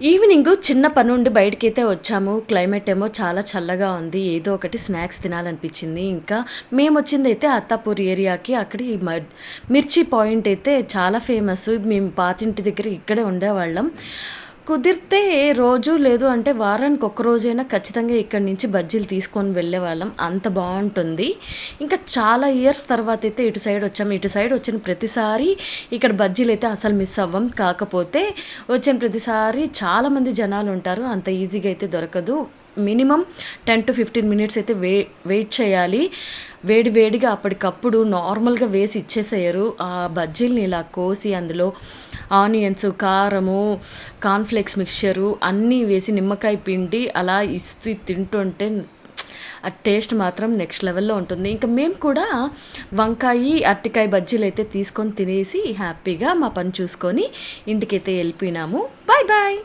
Evening చిన్న పనుండి బయటకైతే వచ్చాము. క్లైమేట్ ఏమో చాలా చల్లగా ఉంది. ఏదో ఒకటి స్నాక్స్ తినాలనిపించింది. ఇంకా మేమొచ్చిందైతే అత్తాపూర్ ఏరియాకి. అక్కడ ఈ మిర్చి పాయింట్ అయితే చాలా ఫేమస్. మేము పాతింటి దగ్గర ఇక్కడే ఉండేవాళ్ళం. కుదిరితే రోజు లేదు అంటే వారానికి ఒక్క రోజైనా ఖచ్చితంగా ఇక్కడి నుంచి బజ్జీలు తీసుకొని వెళ్ళేవాళ్ళం. అంత బాగుంటుంది. ఇంకా చాలా ఇయర్స్ తర్వాత అయితే ఇటు సైడ్ వచ్చాము. ఇటు సైడ్ వచ్చిన ప్రతిసారి ఇక్కడ బజ్జీలు అయితే అసలు మిస్ అవ్వం. కాకపోతే వచ్చిన ప్రతిసారి చాలామంది జనాలు ఉంటారు. అంత ఈజీగా అయితే దొరకదు. మినిమం 10 to 15 మినిట్స్ అయితే వెయిట్ చేయాలి. వేడి వేడిగా అప్పటికప్పుడు నార్మల్గా వేసి ఇచ్చేసేయరు. ఆ బజ్జీలని ఇలా కోసి అందులో ఆనియన్స్, కారము, కార్న్ఫ్లేక్స్ మిక్చరు అన్నీ వేసి నిమ్మకాయ పిండి అలా ఇస్తూ తింటుంటే ఆ టేస్ట్ మాత్రం నెక్స్ట్ లెవెల్లో ఉంటుంది. ఇంకా మేము కూడా వంకాయ, అరటికాయ బజ్జీలు అయితే తీసుకొని తినేసి హ్యాపీగా మా పని చూసుకొని ఇంటికైతే వెళ్ళిపోయినాము. Bye bye.